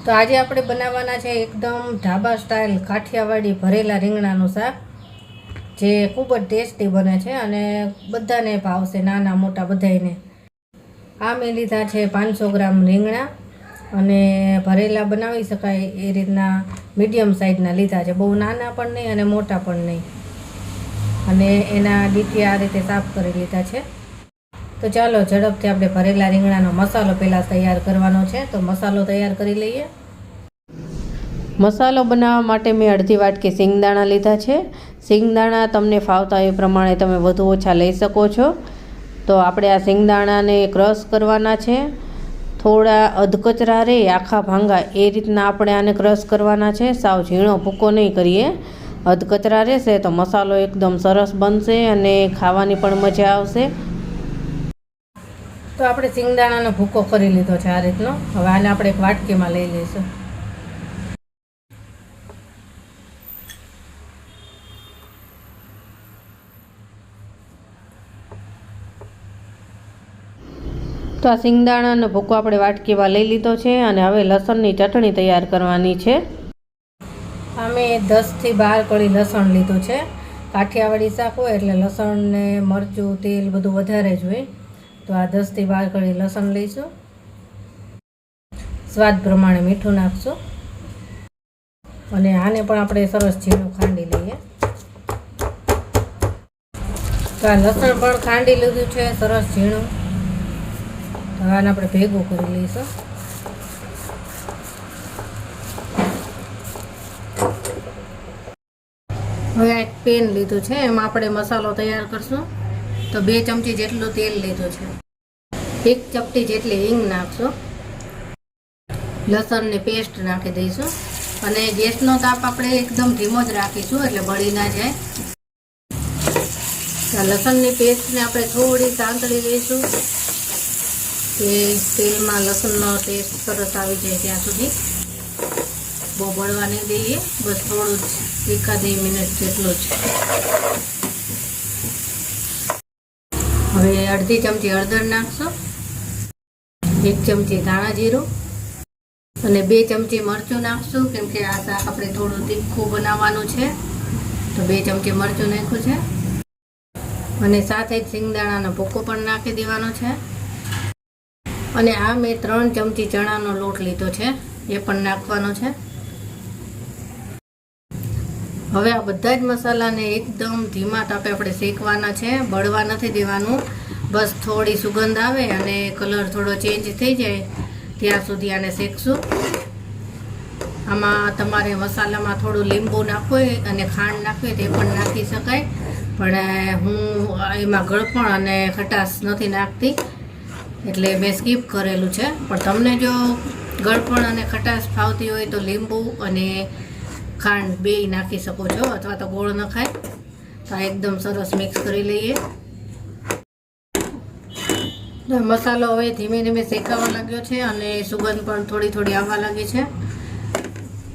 તો આજે આપણે બનાવવાના છે એકદમ ઢાબા સ્ટાઇલ કાઠિયાવાડી ભરેલા રીંગણાનું શાક, જે ખૂબ જ ટેસ્ટી બને છે અને બધાને ભાવશે, નાના મોટા બધાને. આ મેં લીધા છે 500 ગ્રામ રીંગણા અને ભરેલા બનાવી શકાય એ રીતના મીડિયમ સાઇઝના લીધા છે, બહુ નાના પણ નહીં અને મોટા પણ નહીં. અને એના ડીટી આ રીતે સાફ કરી લીધા છે. તો ચાલો ઝડપથી આપણે ભરેલા રીંગણાનો મસાલો પહેલાં તૈયાર કરવાનો છે. તો મસાલો તૈયાર કરી લઈએ. મસાલો બનાવવા માટે મેં અડધી વાટકી સિંગદાણા લીધા છે. સિંગદાણા તમને ફાવતા એ પ્રમાણે તમે વધુ ઓછા લઈ શકો છો. તો આપણે આ સિંગદાણાને ક્રશ કરવાના છે. થોડા અધકચરા રહે, આખા ભાંગા એ રીતના આપણે આને ક્રશ કરવાના છે. સાવ ઝીણો ભૂકો નહીં કરીએ. અધકચરા રહેશે તો મસાલો એકદમ સરસ બનશે અને ખાવાની પણ મજા આવશે. તો આપણે સિંગદાણાનો ભૂકો કરી લીધો છે આ રીતનો. હવે આને આપણે એક વાટકીમાં લઈ લઈશું. તો આ સિંગદાણાનો ભૂકો આપણે વાટકીમાં લઈ લીધો છે અને હવે લસણની ચટણી તૈયાર કરવાની છે. અમે 10 થી 12 કળી લસણ લીધું છે. કાઠિયાવાડી શાક હોય એટલે લસણ ને મરચું, તેલ બધું વધારે જ હોય. તો આ 10 થી 12 કળી લસણ લઈશું. સ્વાદ પ્રમાણે મીઠું નાખશું અને આને પણ આપણે સરસ ઝીણું ખાંડી લઈએ. તો આ લસણ પણ ખાંડી લીધું છે સરસ ઝીણું. તો આને આપણે ભેગું કરી લઈશું. હવે એક પેન લીધું છે, એમાં આપણે મસાલો તૈયાર કરશું. તો 2 ચમચી જેટલું તેલ લીધું છે. 1 ચપટી જેટલી હિંગ નાખશું. લસણની પેસ્ટ નાખી દઈશું અને ગેસનો તાપ આપણે એકદમ ધીમો જ રાખીશું એટલે બળી ના જાય. લસણની પેસ્ટને આપણે થોડી સાંતળી દઈશું કે તેલમાં લસણનો ટેસ્ટ સરસ આવી જાય ત્યાં સુધી. બહુ બળવા નહીં દઈએ, બસ થોડું જ 1-2 મિનિટ જેટલું જ. હવે અડધી ચમચી હળદર નાખશો, 1 ચમચી ધાણા જીરું અને 2 ચમચી મરચું નાખશું, કેમ કે આ શાક આપણે થોડું તીખું બનાવવાનું છે. તો 2 ચમચી મરચું નાખ્યું છે અને સાથે જ સિંગદાણાનો ભૂકો પણ નાખી દેવાનો છે. અને આ મેં 3 ચમચી ચણાનો લોટ લીધો છે, એ પણ નાખવાનો છે. હવે આ બધા જ મસાલાને એકદમ ધીમા તાપે આપણે શેકવાના છે, બળવા નથી દેવાનું. બસ થોડી સુગંધ આવે અને કલર થોડો ચેન્જ થઈ જાય ત્યાં સુધી આને શેકશું. આમાં તમારે મસાલામાં થોડું લીંબુ નાખવું અને ખાંડ નાખવી તે પણ નાખી શકાય, પણ હું એમાં ગળપણ અને ખટાશ નથી નાખતી એટલે મેં સ્કીપ કરેલું છે. પણ તમને જો ગળપણ અને ખટાશ ફાવતી હોય તો લીંબુ અને ખાંડ 2 નાખી શકો છો, અથવા તો ગોળ નખાય. તો આ એકદમ સરસ મિક્સ કરી લઈએ. મસાલો હવે ધીમે ધીમે શેકાવા લાગ્યો છે અને સુગંધ પણ થોડી થોડી આવવા લાગી છે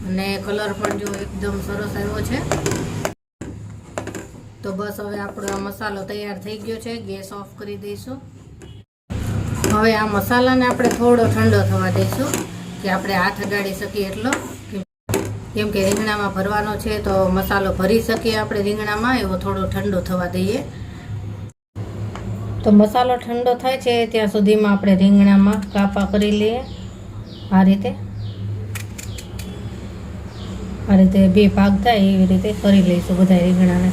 અને કલર પણ જો એકદમ સરસ આવ્યો છે. તો બસ હવે આપણો આ મસાલો તૈયાર થઈ ગયો છે. ગેસ ઓફ કરી દઈશું. હવે આ મસાલાને આપણે થોડો ઠંડો થવા દઈશું કે આપણે હાથ અડાડી શકીએ એટલો, કેમ કે રીંગણામાં ભરવાનો છે તો મસાલો ભરી શકીએ આપણે રીંગણામાં, એવો થોડો ઠંડો થવા દઈએ. તો મસાલો ઠંડો થાય છે ત્યાં સુધીમાં આપણે રીંગણામાં કાપા કરી લઈએ. આ રીતે 2 ભાગ થાય એવી રીતે કરી લઈશું બધા રીંગણાને,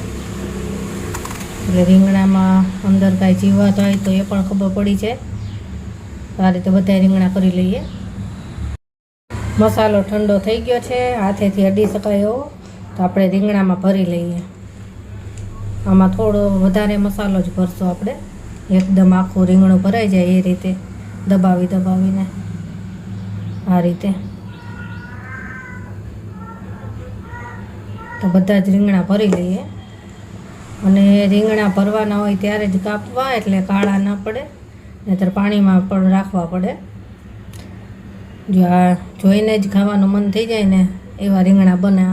એટલે રીંગણામાં અંદર કાંઈ જીવાત હોય તો એ પણ ખબર પડી જાય. આ રીતે બધા રીંગણા કરી લઈએ. મસાલો ઠંડો થઈ ગયો છે, હાથેથી અડી શકાય એવો. તો આપણે રીંગણામાં ભરી લઈએ. આમાં થોડો વધારે મસાલો જ ભરશો આપણે, એકદમ આખું રીંગણું ભરાઈ જાય એ રીતે દબાવીને આ રીતે. તો બધા જ રીંગણા ભરી લઈએ અને રીંગણા ભરવાના હોય ત્યારે જ કાપવા એટલે કાળા ના પડે, નહીંતર પાણીમાં પણ રાખવા પડે. જો આ જોઈને જ ખાવાનું મન થઈ જાય ને એવા રીંગણા બને.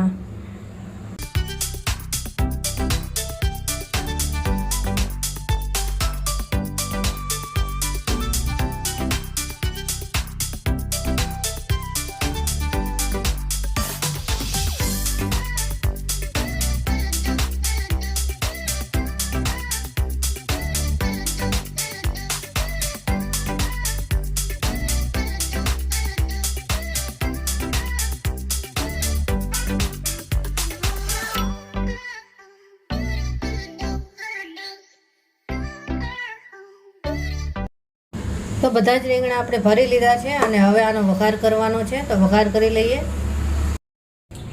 તો બધા જ રીંગણા આપણે ભરી લીધા છે અને હવે આનો વઘાર કરવાનો છે, તો વઘાર કરી લઈએ।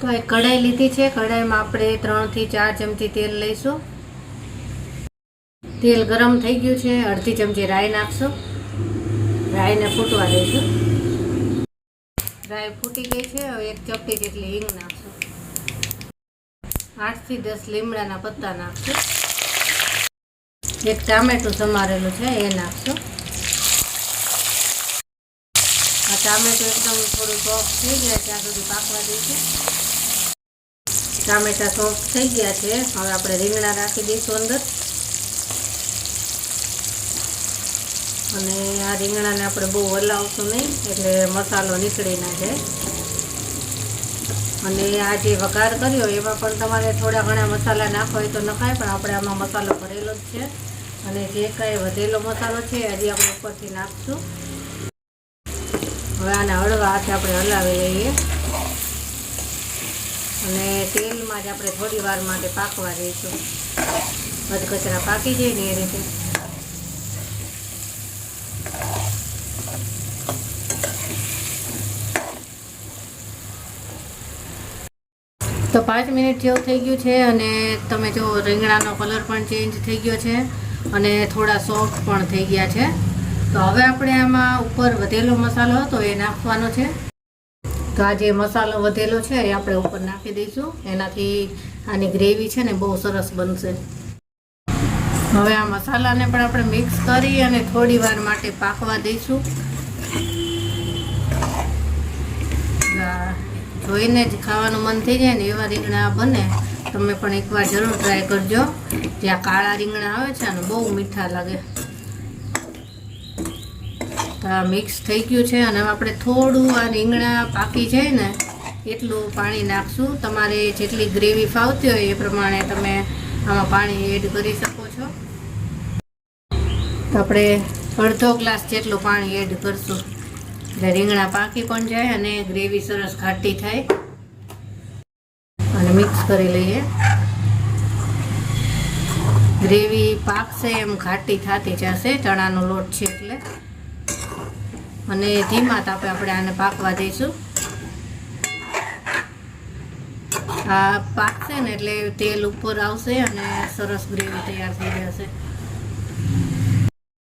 તો એક કઢાઈ લીધી છે, કઢાઈમાં આપણે 3 થી 4 ચમચી તેલ લઈશું। તેલ ગરમ થઈ ગયું છે, અડધી ચમચી રાઈ નાખશું। રાઈને ફૂટવા દઈશું। રાઈ ફૂટી ગઈ છે, હવે 1 ચપટી જેટલી હિંગ નાખશું। 8 થી 10 લીમડાના પત્તા નાખશું। 1 ટામેટું સમારેલું છે એ નાખશું। આ ટામેટું એકદમ થોડું સોફ્ટ થઈ જાય ત્યાં સુધી પાકવા દઈશું। ટામેટા સોફ્ટ થઈ ગયા છે, હવે આપણે રીંગણા રાખી દઈશું અંદર અને આ રીંગણાને આપણે બહુ હલાવશું નહીં એટલે મસાલો નીકળી ના જાય। અને આ જે વઘાર કર્યો એમાં પણ તમારે થોડા ઘણા મસાલા નાખવા હોય તો નખાય, પણ આપણે આમાં મસાલો ભરેલો જ છે અને જે કાંઈ વધેલો મસાલો છે હજી આપણે ઉપરથી નાખશું। હવે આને હળવા હાથે આપણે હલાવી લઈએ અને તેલમાં જ આપણે થોડી વાર માટે પાકવા દઈશું, અધકચરા પાકી જાય ને એ રીતે। તો 5 મિનિટ જેવું થઈ ગયું છે અને તમે જો રીંગણાનો કલર પણ ચેન્જ થઈ ગયો છે અને થોડા સોફ્ટ પણ થઈ ગયા છે। તો હવે આપણે આમાં ઉપર વધેલો મસાલો હતો એ નાખવાનો છે। તો આ જે મસાલો વધેલો છે એ આપણે ઉપર નાખી દઈશું, એનાથી આની ગ્રેવી છે ને બહુ સરસ બનશે। હવે આ મસાલાને પણ આપણે મિક્સ કરી અને થોડી વાર માટે પાકવા દઈશું। જોઈને જ ખાવાનું મન થઈ જાય ને એવા રીંગણા બને, તમે પણ એકવાર જરૂર ટ્રાય કરજો। જ્યાં કાળા રીંગણા આવે છે અને બહુ મીઠા લાગે। તો આ મિક્સ થઈ ગયું છે અને આપણે થોડું આ રીંગણા પાકી જાય ને એટલું પાણી નાખશું। તમારે જેટલી ગ્રેવી ફાવતી હોય એ પ્રમાણે તમે આમાં પાણી એડ કરી શકો છો। તો આપણે અડધો ગ્લાસ જેટલું પાણી એડ કરશું એટલે રીંગણા પાકી પણ જાય અને ગ્રેવી સરસ ઘાટી થાય। અને મિક્સ કરી લઈએ। ગ્રેવી પાકશે એમ ઘાટી થતી જશે, ચણાનો લોટ છે એટલે, અને ધીમા તાપે આપણે આને પાકવા દઈશું। આ પાકશે ને એટલે તેલ ઉપર આવશે અને સરસ ગ્રેવી તૈયાર થઈ જશે।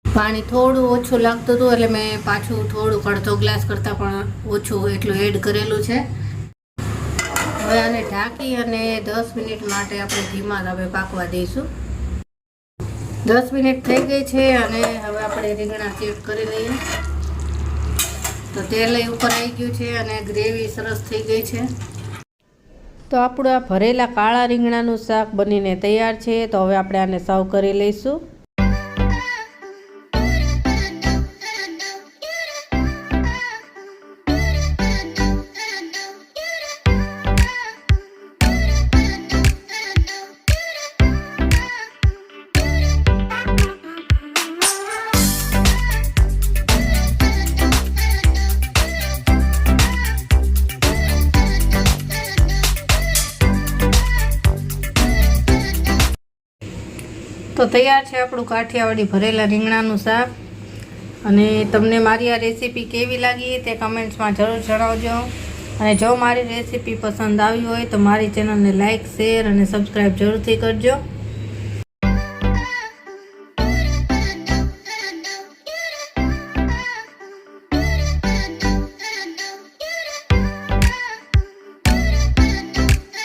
પાણી થોડું ઓછું લાગતું હતું એટલે મેં પાછું થોડું અડધો ગ્લાસ કરતાં પણ ઓછું એટલું એડ કરેલું છે। હવે આને ઢાંકી અને 10 મિનિટ માટે આપણે ધીમા તાપે પાકવા દઈશું। 10 મિનિટ થઈ ગઈ છે અને હવે આપણે રીંગણા ચેક કરી લઈએ। તો તેલ ઉપર આવી ગયું છે અને ગ્રેવી સરસ થઈ ગઈ છે। તો આપણું આ ભરેલા કાળા રીંગણાનું શાક બનીને તૈયાર છે। તો હવે આપણે આને સર્વ કરી લઈશું। તો તૈયાર છે આપણું કાઠિયાવાડી ભરેલા રીંગણાનું શાક। અને તમને મારી આ રેસીપી કેવી લાગી તે કમેન્ટ્સમાં જરૂર જણાવજો। અને જો મારી રેસીપી પસંદ આવી હોય તો મારી ચેનલને લાઇક, શેર અને સબસ્ક્રાઈબ જરૂરથી કરજો।